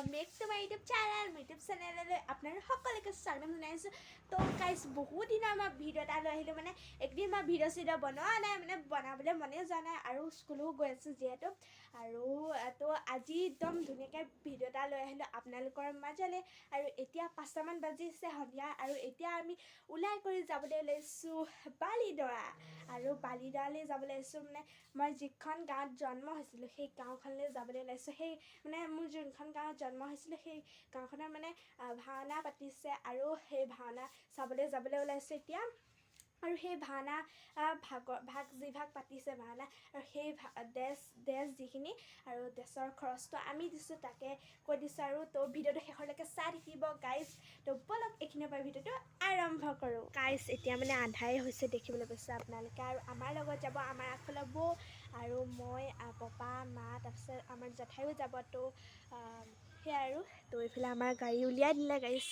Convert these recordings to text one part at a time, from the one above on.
Welcome back to my YouTube channel আপনারা সকলকে স্বাগতম জানাইছোঁ। তো গাইজ বহুত দিনৰ মই ভিডিঅ' এটা লৈ আহিলোঁ, মানে একদিন মই ভিডিঅ' বনোৱা নাই, মানে বনাবলৈ মনে যোৱা নাই আৰু স্কুলো গৈ আছোঁ যিহেতু। আৰু তো আজি একদম ধুনীয়াকৈ ভিডিঅ' এটা লৈ আহিলোঁ আপোনালোকৰ মাজলৈ। আৰু এতিয়া 5টামান বাজিছে সন্ধিয়া, আৰু এতিয়া আমি ওলাই কৰি যাবলৈ ওলাইছোঁ বালিদৰা। আৰু বালিদৰালৈ যাবলৈ ওলাইছোঁ, মানে মই যিখন গাঁৱত জন্ম হৈছিলোঁ সেই গাঁওখনলৈ যাবলৈ ওলাইছোঁ। সেই মানে মোৰ যোনখন গাঁৱত জন্ম হৈছিলোঁ সেই গাঁওখনৰ মানে ভাওনা পাতিছে, আৰু সেই ভাওনা চাবলৈ যাবলৈ ওলাইছোঁ এতিয়া। আৰু সেই ভাওনা ভাগ পাতিছে ভাওনা, আৰু সেই ড্ৰেছ যিখিনি আৰু ড্ৰেছৰ খৰচটো আমি দিছোঁ, তাকে কৈ দিছোঁ। আৰু তো ভিডিঅ'টো শেষলৈকে চাই থাকিব গাইজ। তো বলক এইখিনিৰ পৰা ভিডিঅ'টো আৰম্ভ কৰোঁ। গাইজ এতিয়া মানে আন্ধাৰে হৈছে দেখিবলৈ পাইছে আপোনালোকে, আৰু আমাৰ লগত যাব আমাৰ আগফালে বৌ আৰু মই, পাপা, মা, তাৰপিছত আমাৰ জেঠাইও যাব। তো সেয়াই আৰু তো এইফালে আমাৰ গাড়ী উলিয়াই দিলে গাইজ।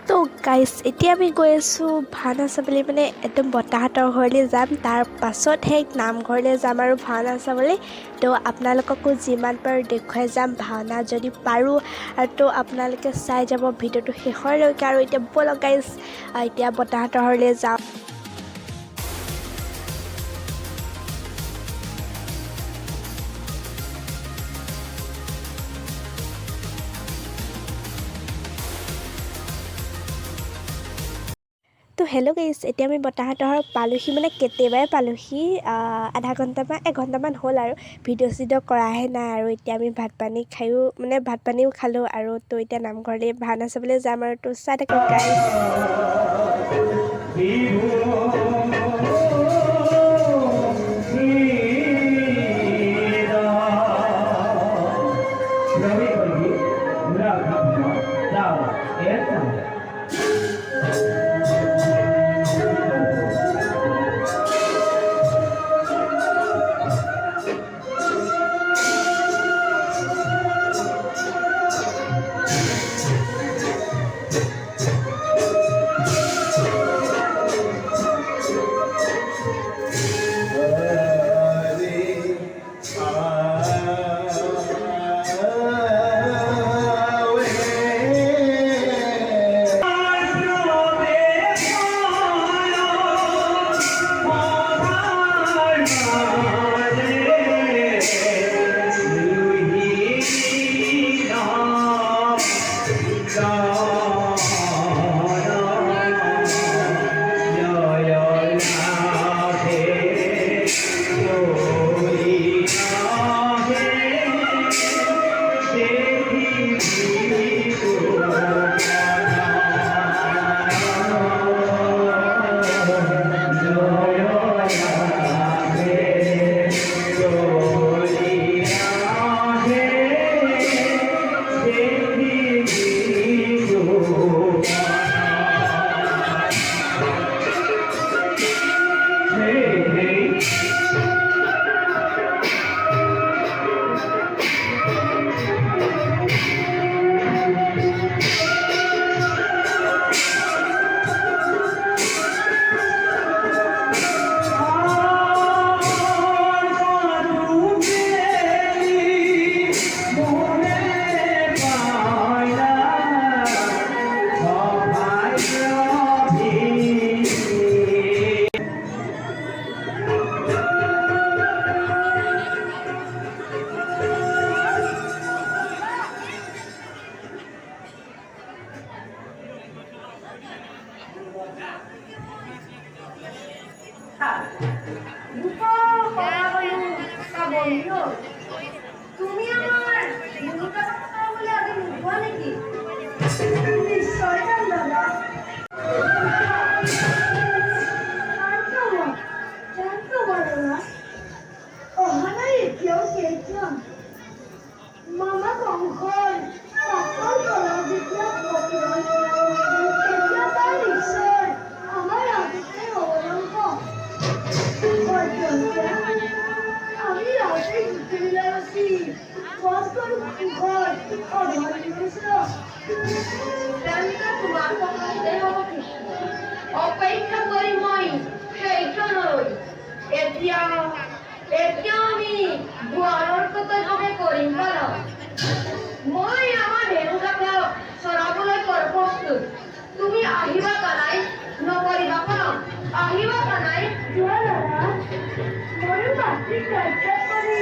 তো গাইজ এতিয়া আমি গৈ আছোঁ ভাওনা চাবলৈ, মানে একদম বৰ্তাহঁতৰ ঘৰলৈ যাম, তাৰ পাছত সেই নামঘৰলৈ যাম আৰু ভাওনা চাবলৈ। তো আপোনালোককো যিমান পাৰোঁ দেখুৱাই যাম ভাওনা যদি পাৰোঁ, আৰু তো আপোনালোকে চাই যাব ভিডিঅ'টো শেষৰলৈকে। আৰু এতিয়া ব'লক গাইজ এতিয়া বৰ্তাহঁতৰ ঘৰলৈ যাওঁ। তো হেল্ল' গাইজ, এতিয়া আমি বৰ্তাহঁতৰ ঘৰত পালোহি, মানে কেতিয়াবাই পালোহি, আধা ঘণ্টামান 1 ঘণ্টামান হ'ল আৰু ভিডিঅ' কৰাহে নাই। আৰু এতিয়া আমি ভাত পানীও খালোঁ, আৰু তো এতিয়া নামঘৰলৈ ভাওনা চাবলৈ যাম, আৰু তো চাই থাকক গাইজ। তুমি আমার ভূমিকা কথা বলে আগে মুখবা নাকি? নিশ্চয় দাদা। জানতো বলো না অহানাই এতিয়াও কেইজন মামা কংসৰ পাপৰ পৰা যেতিয়া পকিৰণ তেতিয়া তাৰ নিশ্চয় আমাৰ আগতে অৱলম্ব আমি রাতে ঘুরতে আসি কখন ঘর অধর নিয়েছিল তোমার কথা অপেক্ষা করি মই সেইখানই এতিয়া আমি দুৱাৰৰ কথা যদি কৰিম পাৰ মই আমাৰ প্ৰস্তুত তুমি আহিবা কানাই নকৰিবা কোনো আহিবা কানাই যোৱা দাদা ময়ো মাতৃক কাৰ্য কৰি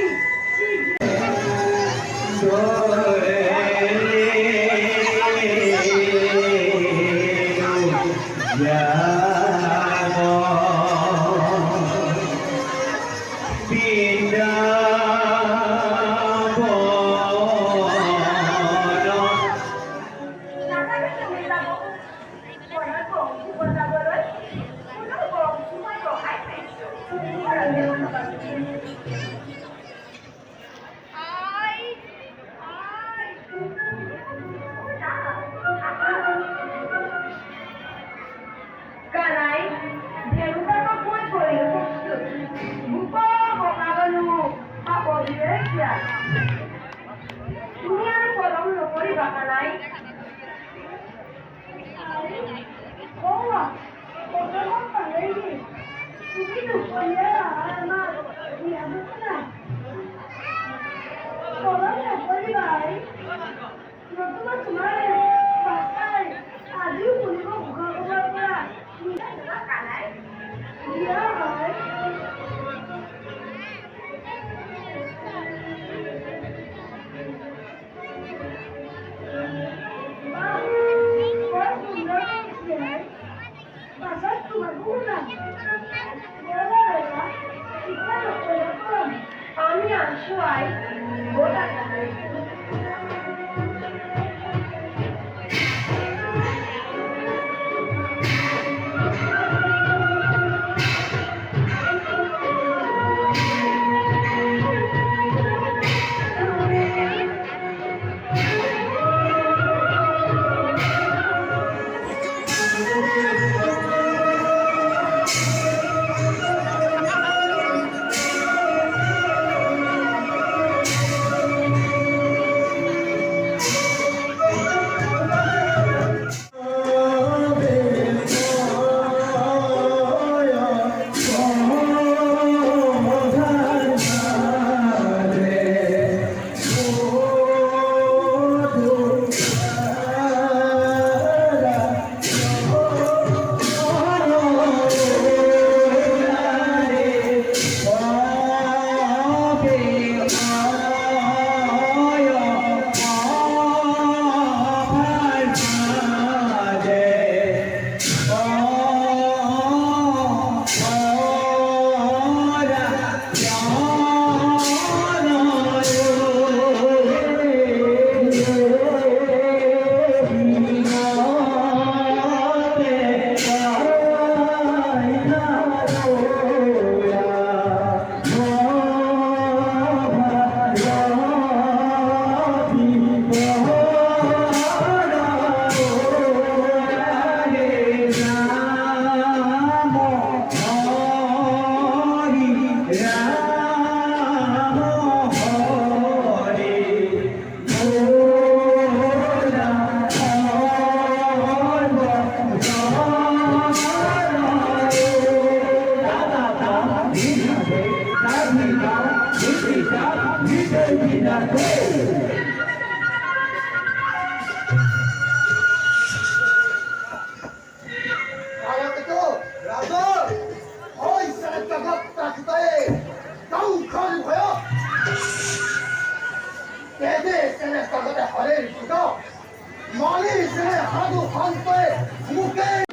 কানাই দেউতাক মই কৰি প্ৰস্তুত ভূপ বনাবলো আপবিৰে দিয়া তুমি আৰু পলম নকৰিবা কানাই তুমি দুপৰীয়া আমাৰ পলম নকৰিবা নতুবা তোমাৰ বাচ্চাই আজিও শুনিব ঘোষা খবৰ পৰা কানাই দিয়া হয় আমি আছো আই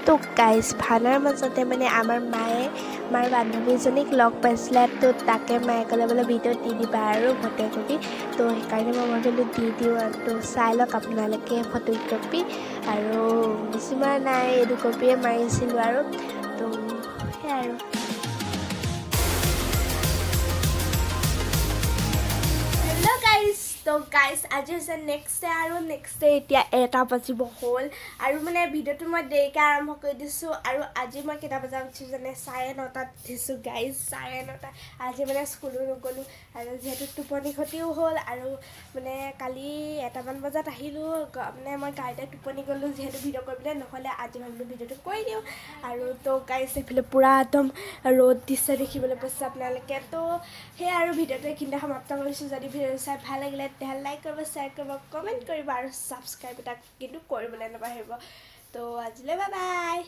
তো গাইজ ভাওনাৰ মাজতে মানে আমাৰ মায়ে মাৰ বান্ধৱীজনীক লগ পাইছিলে তো তাকে মায়ে ক'লে বোলে ভিডিঅ'ত দি দিবা আৰু ফটোকপি তো সেইকাৰণে মই ভাবিলোঁ দি দিওঁ আৰু তো চাই লওক আপোনালোকে ফটোকপি আৰু বেছি মাৰা নাই এইটো কপিয়ে মাৰিছিলোঁ আৰু তো সেয়াই আৰু হেল্ল' গাইজ তো গাইজ আজি হৈছে নেক্সট ডে আৰু নেক্সট ডে এতিয়া 1টা বাজিব হ'ল আৰু মানে ভিডিঅ'টো মই দেৰিকৈ আৰম্ভ কৰি দিছোঁ আৰু আজি মই কেইটা বজাত উঠিছোঁ যেনে 9:30 উঠিছোঁ গাইজ 9:30 আজি মানে স্কুলো নগ'লোঁ আৰু যিহেতু টোপনি ক্ষতিও হ'ল আৰু মানে কালি 1টামান বজাত আহিলোঁ মানে মই গাড়ীতে টোপনি গ'লোঁ যিহেতু ভিডিঅ' কৰিবলৈ নহ'লে আজি ভাবিলোঁ ভিডিঅ'টো কৰি দিওঁ আৰু তো গাইজ এইফালে পূৰা একদম ৰ'দ দিছে দেখিবলৈ পাইছে আপোনালোকে তো সেয়া আৰু ভিডিঅ'টো এইখিনিতে সমাপ্ত কৰিছোঁ যদি ভিডিঅ'টো চাই ভাল লাগিলে তেতিয়াহ'লে লাইক কৰিব শ্বেয়াৰ কৰিব কমেণ্ট কৰিব আৰু ছাবস্ক্ৰাইব এটা কিন্তু কৰিবলৈ নাপাহৰিব তো আজিলৈ বাই বাই।